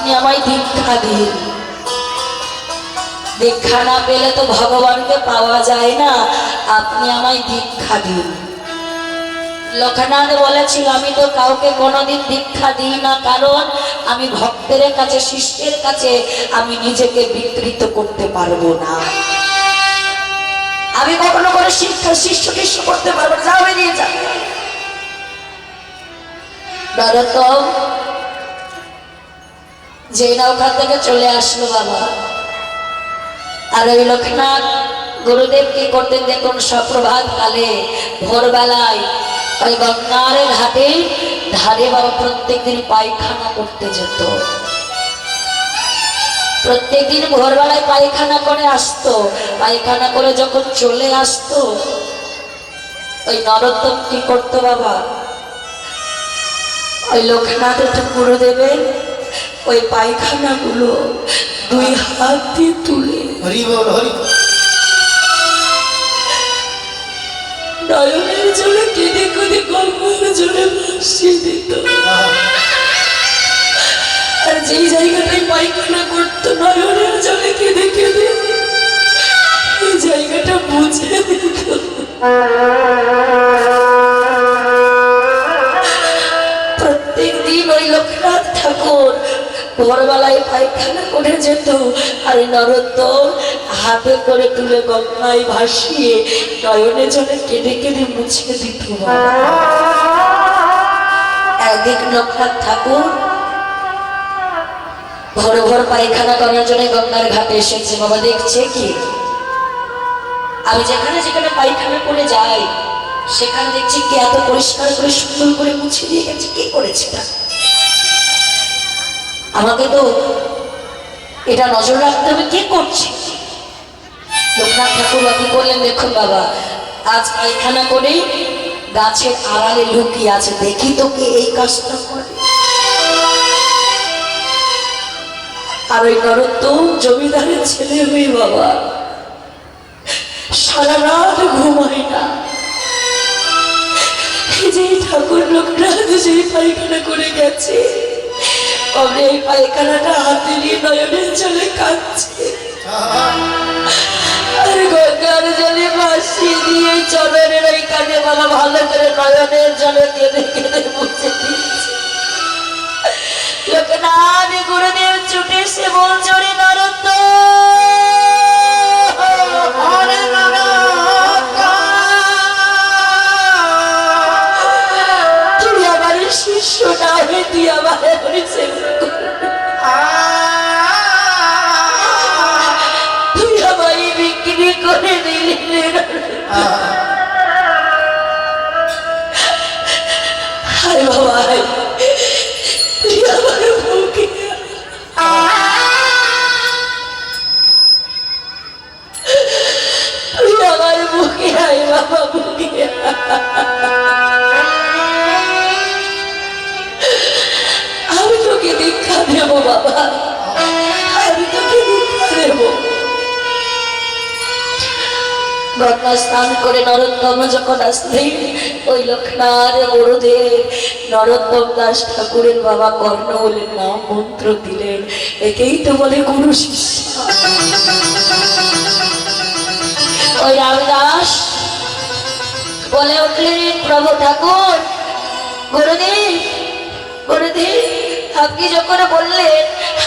আপনি আমায় দীক্ষা দিন। দীক্ষা না পেলে তো ভগবানকে পাওয়া যায় না, আপনি আমায় দীক্ষা দিন। লোকনাথ বলেছিল আমি তো কাউকে কোনোদিন দীক্ষা দিই না, কারণ আমি ভক্তের কাছে শিষ্যের কাছে আমি নিজেকে বিকৃত করতে পারবো না। আমি কখনো করে শিষ্য টিষ্য করতে পারবো না, যাও বেরিয়ে যাও। নরোত্তম যে নৌকা থেকে চলে আসলো বাবা, আর ওই লোকনাথ গুরুদেব কি করতেন দেখুন, সপ্রভাত কালে ভোরবেলায় ওই গঙ্গার ঘাটে ধারে বাবা প্রত্যেকদিন পায়খানা করতে যেত। প্রত্যেকদিন ভোরবেলায় পায়খানা করে আসতো। পায়খানা করে যখন চলে আসতো, ওই নরোত্তম কি করতো বাবা, ওই লোকনাথ গুরুদেবের ওই পায়খানা গুলো দুই হাত দিয়ে তুলে নয়নের জলে কেঁদে কেঁদে গঙ্গার জলে ভাসিয়ে দিত। আর যেই জায়গাটায় পায়খানা করতো নয়নের জলে কেঁদে কেঁদে এই জায়গাটা বুঝে দিত। প্রত্যেক দিন ওই লোকনাথ ঠাকুর ভোরবেলায় পায়খানা করে যেত, আর নরোত্তম হাতে করে তুলে গঙ্গায় ভাসিয়ে নয়নে জলে কেঁদে কেঁদে মুছে দিত। একদিন লোকনাথ ঠাকুর ভোর ভোর পায়খানা করার জন্য গঙ্গার ঘাটে এসেছে। বাবা দেখছে কি, আমি যেখানে যেখানে পায়খানা করে যাই সেখানে দেখছি কি এত পরিষ্কার করে সুন্দর করে মুছে দিয়ে গেছে, কি করেছে না? আমাকে তো এটা নজর রাখতে হবে, কি করছে। লোকনাথ ঠাকুর কি করলেন দেখুন বাবা, আজ পায়খানা করেই গাছের আড়ালে লুকিয়ে আছে, দেখি তো কে এই কাজটা করে। আর ওই নরোত্তম জমিদারের ছেলে হয়ে বাবা সারা রাত ঘুমায় না। যে ঠাকুর লোকনাথ যে পায়খানা করে গেছে, এই পায়খানাটা হাতে নিয়ে নয়নের জলে কাঁদছে, আর গঙ্গার জলে ভাসিয়ে দিয়ে চরণের ওই কানে বাবা ভালো করে নয়নের জলে কেঁদে কেঁদে মুছে দিচ্ছে। লোকনাথ গুরুদেব ছুটে এসে বলছে, ওরে নরোত্তম, তুই আমার শিষ্য না হয়ে তুই আমার তুই আমায় বিক্রি করে দিলি। হায় বাবা, তুই আমার বুকে তুই আমার বুকে আয় বাবা, বুকে আমি তোকে দীক্ষা দেব বাবা, আমি তোকে দীক্ষা দেব। গঙ্গা স্নান করে নরোত্তম যখন আসলেন, ওই লোকনাথ গুরুদেব নরোত্তম দাস ঠাকুরের বাবা কর্ণমূলের নাম মন্ত্র দিলেন। একেই তো বলে গুরু শিষ্য। ওই রামদাস বলে উঠলেন, প্রভু ঠাকুর, গুরুদেব গুরুদেব, আপনি যখন বললেন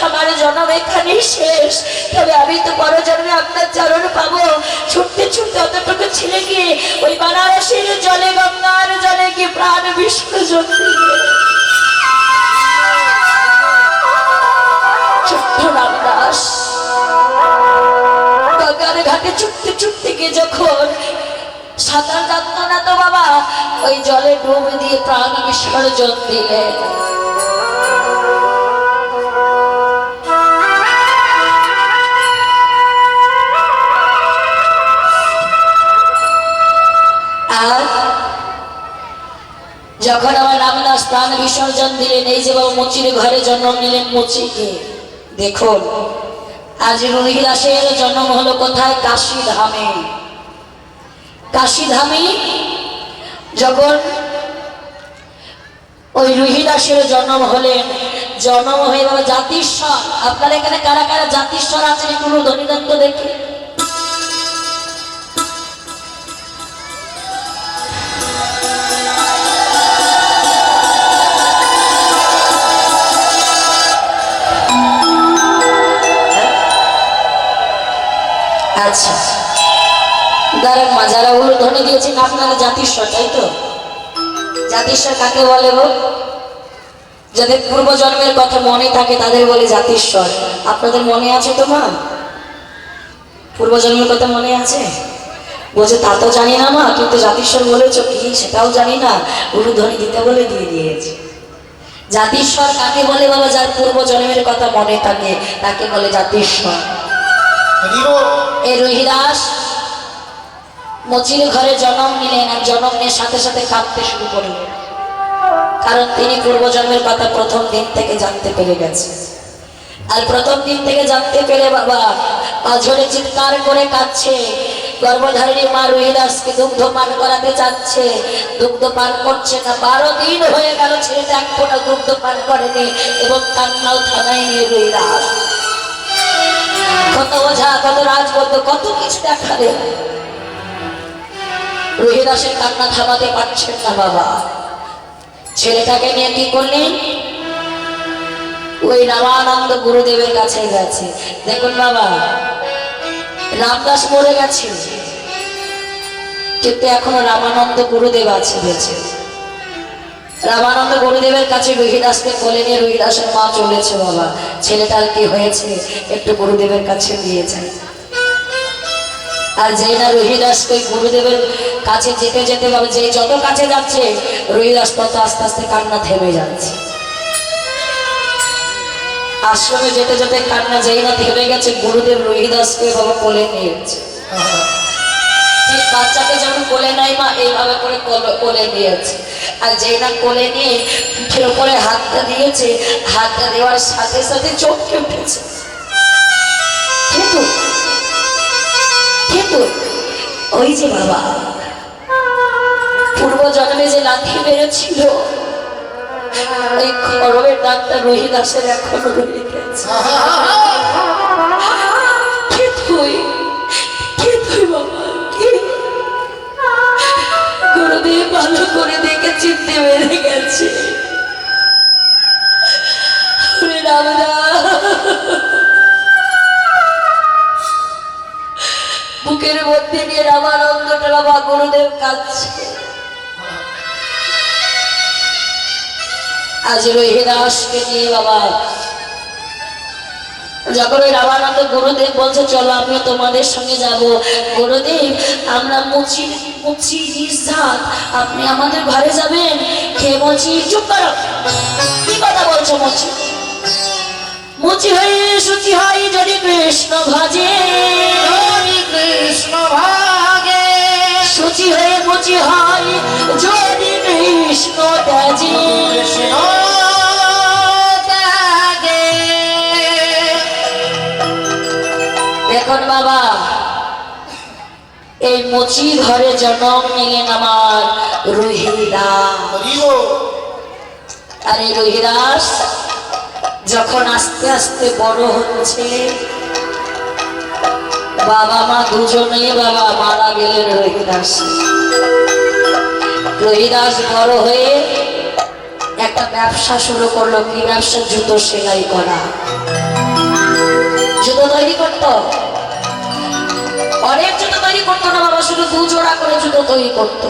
আমার জন্ম এখানেই শেষ, তবে আমি তো বড় জন্মে আপনার চরণ পাবো। ছুটতে ছুটতে অতটুকু ছেলে গিয়ে ওই বানারসের জলে গঙ্গার জলে গিয়ে প্রাণ বিসর্জন দিলেন। ছোট্ট রামদাস গঙ্গার ঘাটে ছুটতে ছুটতে গিয়ে যখন সাঁতার জানত না তো বাবা, ওই জলে ডুব দিয়ে প্রাণ বিসর্জন দিলেন। যখন আমার রামদাস প্রাণ বিসর্জন দিলেন, এই যে বাবা মুচির ঘরে জন্ম নিলেন মুচিকে। দেখুন আজ রুহিদাসের জন্ম হলো কোথায়? কাশী ধামে। কাশী ধামে যখন ওই রুহিদাসের জন্ম হলেন, জন্ম হয়ে বাবা জাতিস্বর। আপনার এখানে কারা কারা জাতিস্বর আছেন একটু ধ্বনিদান তো দেখি। আচ্ছা দাঁড়ান মা, যারা উলুধ্বনি দিয়েছেন আপনারা জাতিস্বর, তাই তো? জাতিস্বর কাকে বলে গো? যাদের পূর্বজন্মের কথা মনে থাকে তাদের বলে জাতিস্বর। আপনাদের মনে আছে তো মা? পূর্বজন্মের কথা মনে আছে? বলছে তা তো জানি না মা, কিন্তু জাতিস্বর বলেছো কি সেটাও জানি না, উলুধ্বনি দিতে বলে দিয়ে দিয়েছে। জাতিস্বর কাকে বলে বাবা? যার পূর্বজন্মের কথা মনে থাকে তাকে বলে জাতিস্বর। এই রুহিদাস মচির ঘরে জন্ম নিলেন, আর জন্ম নিয়ে সাথে সাথে কাঁদতে শুরু করলেন, কারণ তিনি পূর্বজন্মের কথা প্রথম দিন থেকে জানতে পেরে গেছে। আর প্রথম দিন থেকে জানতে পেরে বাবা আঝরে চিৎকার করে কাঁদছে। গর্ভধারিণী মা রুহিদাসকে দুগ্ধ পান করাতে চাচ্ছে, দুগ্ধ পান করছে না। 12 দিন হয়ে গেল ছেলেটা এক ফোঁটা দুগ্ধ পান করেনি এবং কান্নাও থামায়নি রুহিদাস। কত ওঝা, কত রাজবদ্ধ, কত কিছু দেখালে রুহিদাসের কান্না থামাতে পারছেন না বাবা। ছেলেটাকে নিয়ে কি করলেন? ওই রামানন্দ গুরুদেবের কাছে গেছে। দেখুন বাবা, রামদাস মরে গেছে কিন্তু এখনো রামানন্দ গুরুদেব আছে বেঁচে। রামানন্দ গুরুদেবের কাছে রুহিদাসকে কোলে নিয়ে রুহিদাসের মা চলেছে। বাবা ছেলেটার কি হয়েছে একটু গুরুদেবের কাছে নিয়ে যায়। আর যেই না রুহিদাসকে গুরুদেবের কাছে যেতে যেতে বাবা যে যত কাছে যাচ্ছে রুহিদাস তত আস্তে আস্তে কান্না থেমে যাচ্ছে। আশ্রমে যেতে যেতে কান্না যেই না থেমে গেছে, গুরুদেব রুহিদাসকে বাবা কোলে নিয়েছে। বাচ্চাকে যেমন কোলে নাই মা, এইভাবে করে কোলে নিয়েছে। আর যেই না কোলে নিয়ে পিঠের উপরে হাতটা দিয়েছে, হাতটা দেওয়ার সাথে সাথে চমকে উঠেছে। কিন্তু ওই যে বাবা পূর্ব জন্মে যে লাথি মেরেছিল ওই খড়ের দাগটা রুহিদাসের এখনো রয়ে গেছে। গুরুদেব ভালো করে দেখে চিনতে পেরে গেছে। বুকের মধ্যে নিয়ে রামানন্দটা বাবা গুরুদেব কাঁদছে। আজ রুহিদাসকে নিয়ে বাবা যখন ওই রামানন্দ গুরুদেব বলছে চলো আমিও তোমাদের সঙ্গে যাব। গুরুদেব আমরা মুচি নির্জাত, আপনি আমাদের ঘরে যাবেন। কে বলছি? চুপ করো, কি কথা বলছো? মুচি হয়ে সুচি হয় যদি কৃষ্ণ ভাজে, কৃষ্ণ ভাগে সুচি হয়ে মুচি হয় যদি কৃষ্ণ ত্যাজে। এখন বাবা এই মুচি ঘরে জন্ম নিলেন আমার রুহিদাস। আর এই রুহিদাস যখন আস্তে আস্তে বড় হচ্ছে, বাবা মা দুজনেই বাবা মারা গেলেন। রুহিদাস বড় হয়ে একটা ব্যবসা শুরু করলো। কি ব্যবসা? জুতো সেলাই করা, জুতো তৈরি করতো। অনেক জুতো তৈরি করতো না বাবা, শুধু 2 জোড়া করে জুতো তৈরি করতো।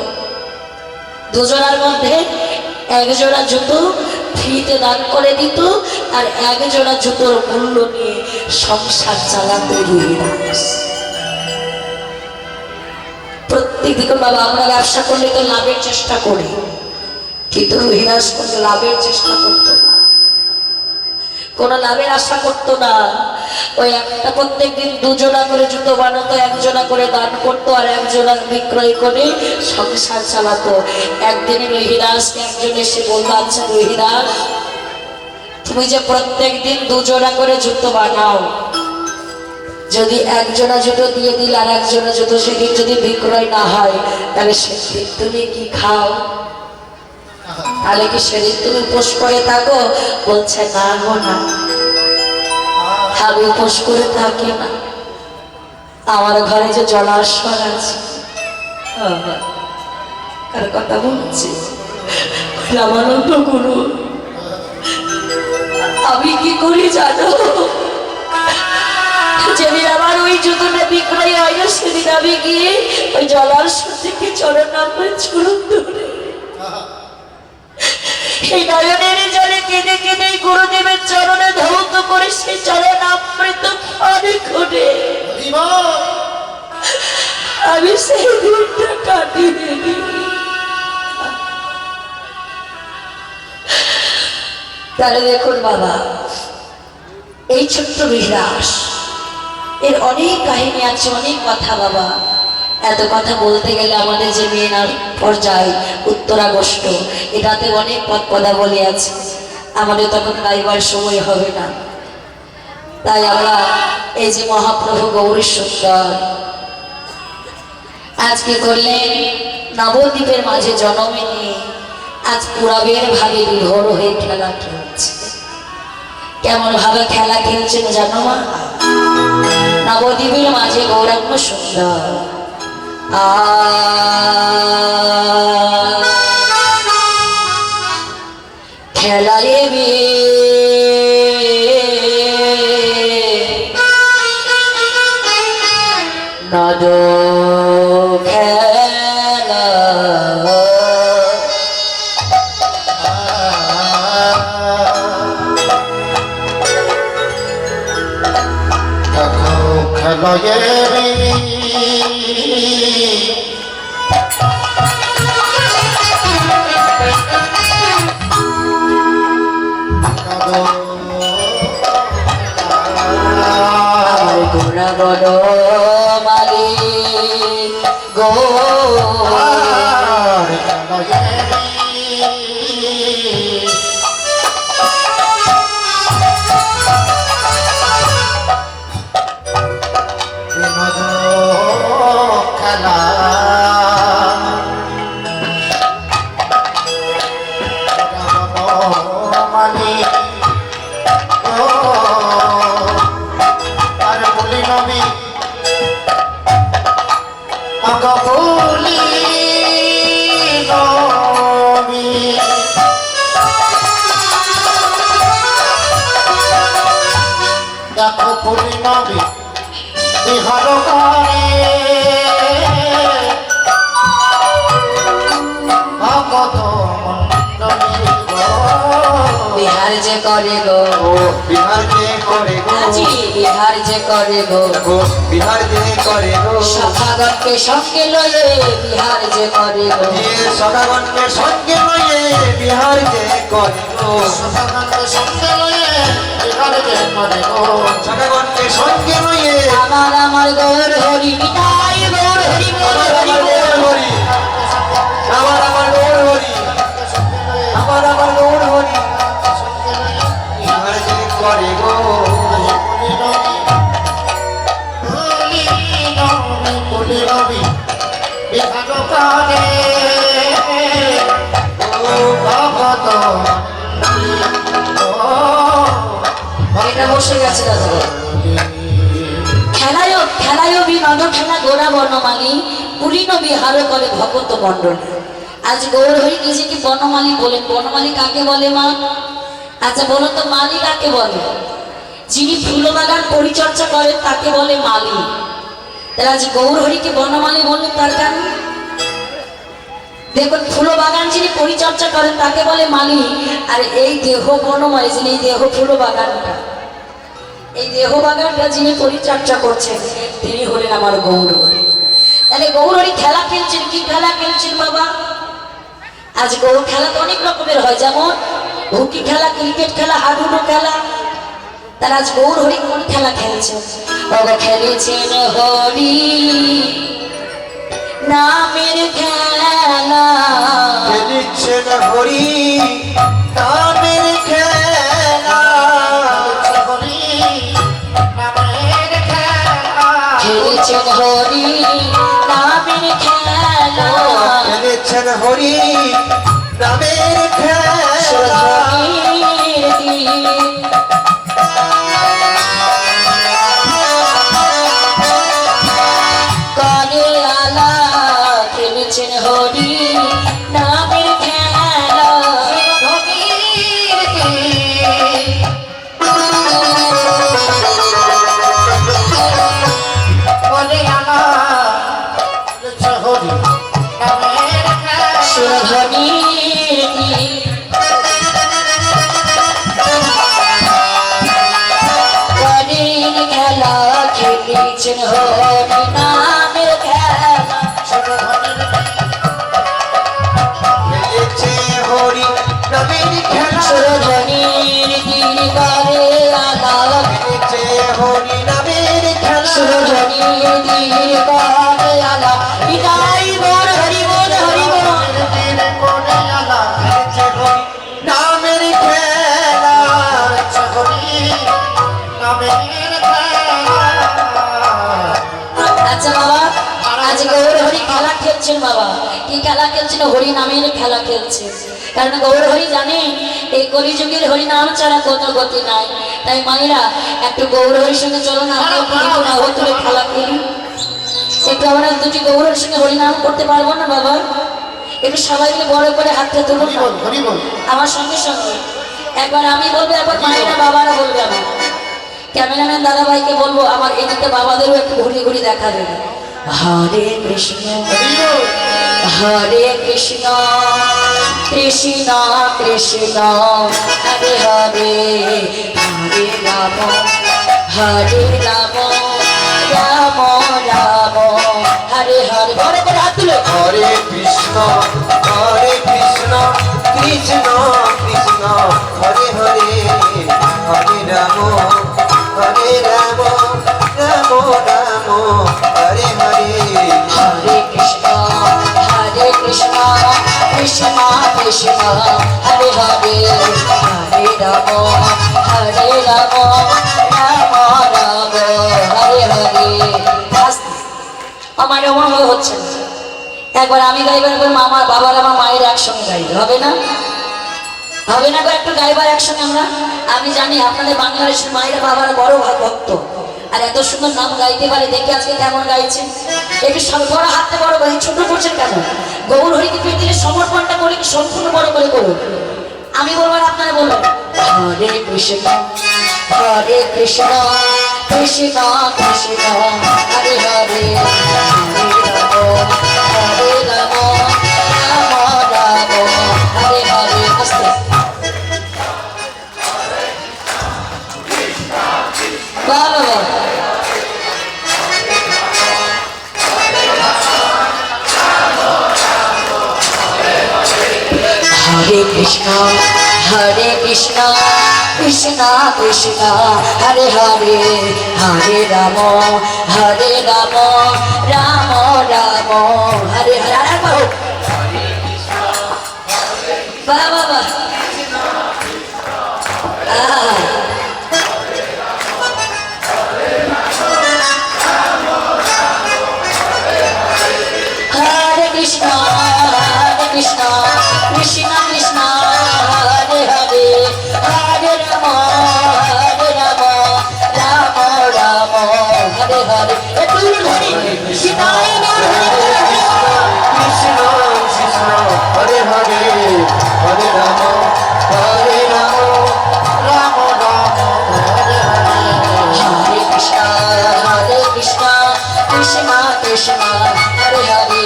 2 জোড়ার মধ্যে 1 জোড়া জুতো ফ্রিতে দান করে দিত, আর 1 জোড়া জুতোর মূল্য নিয়ে সংসার চালাতো রুহিদাস। প্রত্যেকদিন বাবা আমরা ব্যবসা করলে তো লাভের চেষ্টা করি, কিন্তু রুহিদাস কোনো লাভের চেষ্টা করতো না, কোনো লাভের আশা করতো না। ওই একটা প্রত্যেকদিন 2 জোড়া করে জুতো বানাতো, 1 জোড়া করে দান করতো, আর 1 জোড়া বিক্রয় করে সংসার চালাতো। একদিন রুহিদাসকে একজন এসে বললো, আচ্ছা রুহিদাস তুমি যে প্রত্যেকদিন 2 জোড়া করে জুতো বানাও, যদি 1 জোড়া জুতো দিয়ে দিল আর 1 জোড়া জুতো সেদিন যদি বিক্রয় না হয় তাহলে সেদিন তুমি কি খাও? তাহলে কি সেদিন তুমি উপোস করে থাকো? বলছে না গো না, আমি উপোস করে থাকি না, আমার ঘরে যে জলাশয় আছে। কার কথা বলছি? রামানন্দ গুরু। আমি কি করি জানো? যেদিন আমার ওই জুতোটা বিক্রয় হয় না, সেদিন আমি গিয়ে ওই জলাশয় থেকে চরণ নামে চরণ ধরে এই নয়নের জলে কেঁদে কেঁদে গুরুদেবের চরণে ধৌত করে সেই চরণ আমৃত পানি ঘটে আমি সেই দিনটা কাটিয়ে দিই। তাহলে দেখুন বাবা, এই ছোট্ট বিলাস এর অনেক কাহিনী আছে, অনেক কথা বাবা। এত কথা বলতে গেলে আমাদের যে মেয়েনার পর্যায় উত্তরাগস্ট, এটাতে অনেক কথা বলে আছে, আমাদের তখন গাইবার সময় হবে না। তাই আমরা এই যে মহাপ্রভু গৌরী সুন্দর আজকে করলেন নবদ্বীপের মাঝে জন্মে নিয়ে আজ পুরাবের ভাবে বিভোর হয়ে খেলা খেলছে। কেমন ভাবে খেলা খেলছেন জানো মা? নবদ্বীপের মাঝে গৌরাঙ্গ সুন্দর খেলায় নদ খেলা গুণগণ মালিক গো বিহার যে করে গো, বিহার যে করে গো, বিহার যে করে গো, বিহার যে করে গো, সখাগণকে সঙ্গে লয়ে বিহার যে করে গো, সখাগণকে সঙ্গে লয়ে বিহার যে করে গো, সখাগণকে সঙ্গে লয়ে বিহার যে করে গো, সখাগণকে সঙ্গে লয়ে আমার আমার গৌর হরি নিতাই গৌর হরি আমার গৌর হরি, আমার গৌর হরি, আমার গৌর হরি বিহার যে করে গো, এটা বসে গেছে দাদা। খেলায় খেলায় বিনোদ খেলা গোড়া বর্ণমালী পুরীন বিহার করে ভগত মন্ডল। আজ গৌর হরি নিজেকে বনমালী বলেন। বনমালী কাকে বলে মা? আচ্ছা বলো তো, মালি কাকে বলে? যিনি ফুল বাগান পরিচর্যা করেন তাকে বলে মালি। তাহলে আজ গৌর হরিকে বনমালী বললেন তার কারণ দেখুন, ফুল বাগান যিনি পরিচর্যা করেন তাকে বলে মালি, আর এই দেহ বনমালী, যিনি এই দেহ ফুল বাগানটা, এই দেহ বাগানটা যিনি পরিচর্যা করছেন তিনি হলেন আমার গৌর হরি। তাহলে গৌর হরি খেলা খেলছেন। কি খেলা খেলছেন বাবা? আজ গৌর খেলা তো অনেক রকমের হয়, যেমন হকি খেলা, ক্রিকেট খেলা, হাডুডু খেলা। তার আজ গৌর হরি কোন খেলা খেলছেন? বাবা খেলেছেন হরি নামের খেলা, খেলেছেন হরি নামের খেলা, খেলেছেন হরি নামের খেলা, খেলেছেন হরি নামের খেলা সুরধনির দিন কানে আলা খেলেছেন হরি নামের খেলা সুরধনির দিন কানের খেলা খেলেছেন হরি নামের খেলা খেলেছে হরি নামের খেলা সুরধনির দিন কানে আলা খেলেছে হরি নামের খেলা সুরধনির দিন কানে আলা বিদায় বল হরি বল হরি বল খেলেছে হরি নামের খেলা আচ্ছা বাবা আজ গৌর হরি খেলা খেলছেন বাবা কি খেলা খেলছেন হরি নামের খেলা খেলছে কারণ গৌর হরি জানে এই কলিযুগের হরি নাম ছাড়া কোনো গতি নাই তাই মায়েরা একটু গৌর হরির সঙ্গে চলো না আমরা কিন্তু না হতুলে খেলা খেলি একটু আমরা দুটি গৌর হরির সঙ্গে হরি নাম করতে পারবো না বাবা একটু সবাই মিলে বড় করে হাতটা তুলুন না আমার সঙ্গে সঙ্গে একবার আমি বলবো একবার মায়েরা বাবারা বলবে আমার ক্যামেরাম্যান দাদা ভাইকে বলবো আমার এদিকে বাবাদেরও একটু ঘুরিয়ে ঘুরিয়ে দেখা দেবে হরে কৃষ্ণ হরে কৃষ্ণ কৃষ্ণ কৃষ্ণ হরে হরে হরে রাম হরে রাম রাম রাম হরে হরে বড় করে হাত তুলে হরে কৃষ্ণ কৃষ্ণ কৃষ্ণ হরে হরে হরে রাম রাম রাম হরে হরে হরে কৃষ্ণ কৃষ্ণ কৃষ্ণ হরে হরে হরে রাম রাম রাম হরে হরে আমার এমন হচ্ছে না একবার আমি গাইবার একবার মামার বাবার আমার মায়ের একসঙ্গে গাইবে হবে না হবে না গো একটু গাইবার একসঙ্গে আমরা আমি জানি আপনাদের বাংলাদেশের মায়েরা বাবার বড় ভক্ত আর এত সুন্দর নাম গাইতে পারে দেখে আজকে কেমন গাইছে একটু সব বড় হাতে বড় গাই ছোট করছেন কেন গৌর হরিকে পৃথিবীর সমর্পণটা করে কি সম্পূর্ণ বড় করে করুন আমি বলবার আপনারা বলবেন হরে কৃষ্ণ কৃষ্ণ কৃষ্ণ হরে হরে হরে রাম রাম রাম হরে হরে আস্তে বাবা হরে কৃষ্ণ কৃষ্ণ কৃষ্ণ হরে হরে হরে রাম রাম রাম হরে হরে আর একবার বাহ বাহ বাহ হরে কৃষ্ণ কৃষ্ণ কৃষ্ণ কৃষ্ণ হরে হরে হরে রাম রাম রাম হরে হরে একটু ধরি সীতায় কৃষ্ণ কৃষ্ণ হরে হরে হরে রাম রাম হরে হরে হরে কৃষ্ণ কৃষ্ণ কৃষ্ণ কৃষ্ণ হরে হরে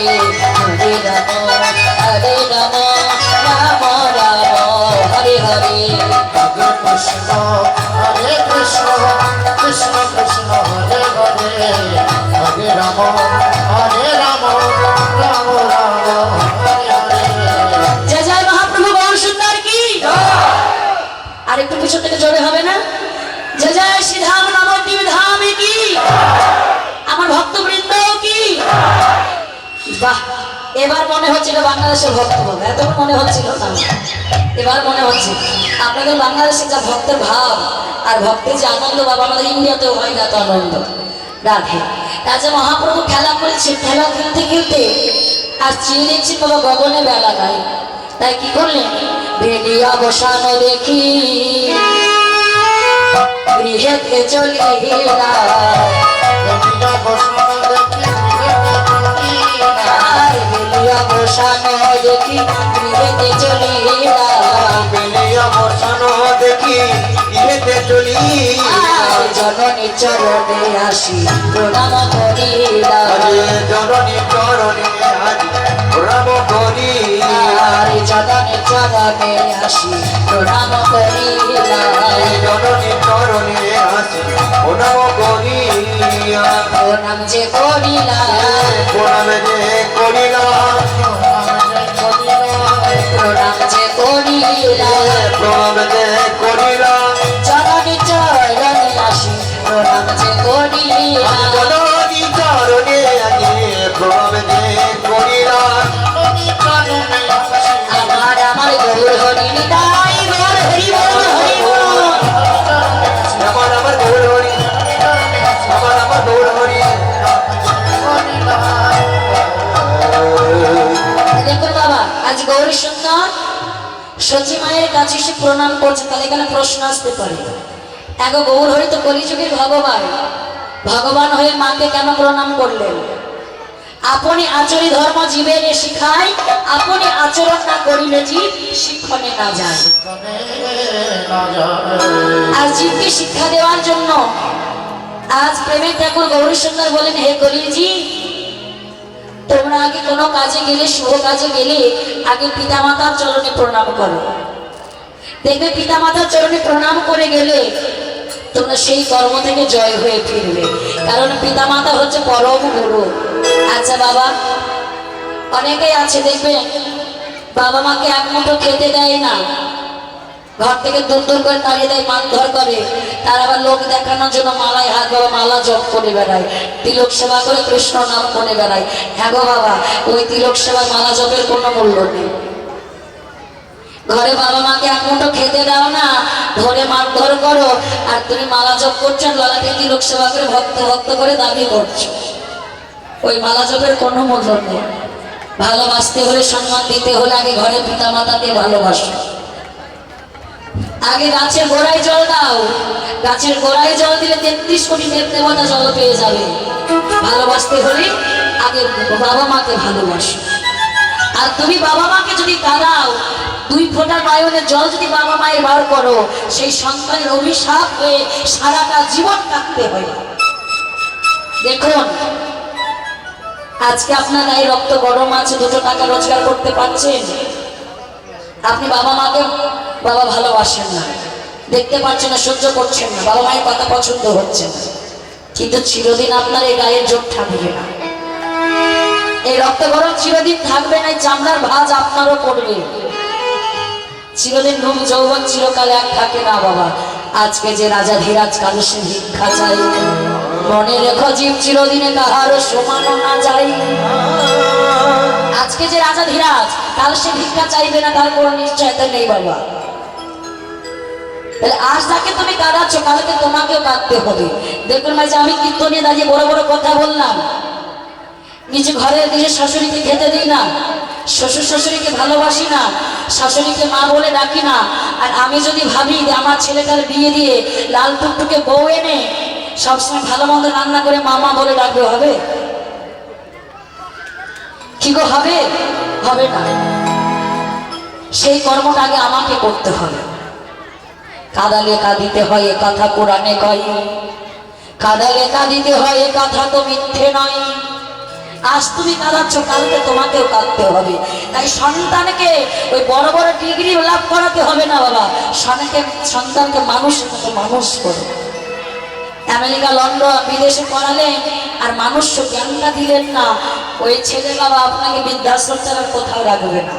হরে রাম রাম রাম হরে হরে কৃষ্ণ হরে কৃষ্ণ কৃষ্ণ কৃষ্ণ হরে হরে হরে রাম রাম রাম হরে হরে জয় জয় মহাপ্রভু গৌর সুন্দর কি আর একটু পিছন থেকে জোরে হবে না জয় জয় শ্রীধাম নবদ্বীপ ধাম কি আমার ভক্তবৃন্দ কি বাহ এবার মনে হচ্ছিল বাংলাদেশের ভক্ত বাবা এত মনে হচ্ছিল না এবার মনে হচ্ছে আপনাদের বাংলাদেশের যা ভক্তের ভাব আর ভক্তের যে আনন্দ বাবা আমাদের ইন্ডিয়াতেও হয় না তো আনন্দ রাধে রাজা মহাপ্রভু খেলা করেছে খেলা খেলতে খেলতে আর চেয়ে দেখছি বাবা গগনে বেলা নাই তাই কি করলেন, ভেলিয়া বসানো দেখি গৃহেতে চলিলা, ভেলিয়া বসানো দেখি গৃহেতে চলিলা, বেলিয়া বসানো দেখি ইহেতে চলি জননী চরণে আসি প্রণাম করিলা, জননী চরণে আজি রাম করি জননী চরণে আসি প্রণাম করিলা, জননী চরণে আসি প্রণাম করি প্রণাম যে করিলা, প্রণাম যে করিলাম প্রণাম যে করিলা, প্রণাম যে করিলাম জননী চরণে আসি প্রণাম যে করিলা, জননী চরণে আজি প্রণাম যে করিলাম আমার আমার গৌর হরি নিতাই গৌর হরি বল হরি বল। আমার গৌর হরি আমার গৌর হরি দেখুন বাবা, আজ গৌরী সুন্দর সচি মায়ের কাছে এসে প্রণাম করছে, তাহলে এখানে প্রশ্ন আসতে পারে, এগো গৌর হরি তো কলিযুগের ভগবান, ভগবান হয়ে মাকে কেন প্রণাম করলেন? আপনি আচরি ধর্ম জীবের শিখায়, আপনি আচরণ না করিলে জীব শিক্ষণে না যায়। আর জীবকে শিক্ষা দেওয়ার জন্য আজ প্রেমের ঠাকুর গৌরী সুন্দর বলেন, হে কলিজি, তোমরা আগে কোনো কাজে গেলে, শুভ কাজে গেলে আগে পিতামাতার চরণে প্রণাম করো। দেখবে পিতামাতার চরণে প্রণাম করে গেলে তোমরা সেই কর্ম থেকে জয় হয়ে ফিরবে, কারণ পিতামাতা হচ্ছে পরম গুরু। আচ্ছা বাবা, অনেকেই আছে দেখবে বাবা মাকে এক মুঠো খেতে দেয় না, ঘর থেকে দূর দূর করে তাড়িয়ে দেয়, মারধর করে, তার আবার লোক দেখানোর জন্য মালায় হাত বাবা মালা জপ করে বেড়ায়, তিলক সেবা করে কৃষ্ণ নাম করে বেড়ায়। হ্যাঁ গো বাবা, ওই তিলক সেবা মালা জপের কোনো মূল্য নেই। ঘরে বাবা মাকে এক মুঠো খেতে দাও না, ধরে মারধর করো, আর তুমি মালা জপ করছো, ললাকে তিলক সেবা করে ভক্ত ভক্ত করে দাবি করছো, ওই মালা জপের কোনো মূল্য নেই। ভালোবাসতে হলে, সম্মান দিতে হলে আগে ঘরে পিতা মাতাকে ভালোবাসো। আগে গাছের গোড়ায় জল দাও, গাছের গোড়ায় জল দিলে 33 কোটি দেব দেবতা জল পেয়ে যাবে। ভালোবাসতে হলে আগে বাবা মাকে ভালোবাসো। আর তুমি বাবা মাকে যদি কাঁদাও, 2 ফোঁটা নয়নের জল যদি বাবা মায়ের বার করো, সেই সন্তানের অভিশাপ হয়ে সারাটা জীবন কাটতে হয়। দেখুন, আজকে আপনার গায়ে রক্ত গরম আছে, 2 টাকা রোজগার করতে পারছেন, আপনি বাবা মাকে বাবা ভালোবাসেন না, দেখতে পাচ্ছেন না, সহ্য করছেন না, বাবা মায়ের কথা পছন্দ হচ্ছে না, কিন্তু চিরদিন আপনার এই গায়ের জোর থাকবে না, এই রক্ত গরম চিরদিন থাকবে না, চামড়ার ভাঁজ আপনারও পড়বে। চিরদিন রূপ যৌবন চিরকালে আর থাকে না বাবা। আজকে যে রাজা ধীরাজ কাল সে ভিক্ষা চাই, মনে রেখো জীব চিরদিনে কাহারও সমানো না যাই। আজকে যে রাজা ধীরাজ কাল সে ভিক্ষা চাইবে না, তার কোনো নিশ্চয়তা নেই বাবা। তাহলে আজ তাকে তুমি কাঁদাচ্ছ, কালকে তোমাকেও কাঁদতে হবে। দেখুন ভাই, যে আমি কীর্তনে দাঁড়িয়ে বড় বড় কথা বললাম, নিজে ঘরে নিজের শাশুড়িকে খেতে দিই না, শ্বশুর শাশুড়িকে ভালোবাসি না, শাশুড়িকে মা বলে ডাকি না, আর আমি যদি ভাবি যে আমার ছেলেটার বিয়ে দিয়ে লাল টুকটুকে বউ এনে সবসময় ভালো মন্দ রান্না করে মামা বলে ডাকবে, হবে কি গো? হবে? হবে না। সেই কর্মটা আগে আমাকে করতে হবে। কাঁদালে কাঁদিতে হয়, এ কথা পুরাণে কয়, কাঁদালে কাঁদিতে হয়, এ কথা তো মিথ্যে নয়। আজ তুমি কাঁদাচ্ছ, কালকে তোমাকেও কাঁদতে হবে। তাই সন্তানকে ওই বড় বড় ডিগ্রি লাভ করাতে হবে না বাবা, সন্তানকে মানুষ করো। আমেরিকা, লন্ডন, বিদেশে পড়ালেন আর মানুষ জ্ঞানটা দিলেন না, ওই ছেলে বাবা আপনাকে বৃদ্ধাশ্রম ছাড়া কোথাও রাখবে না।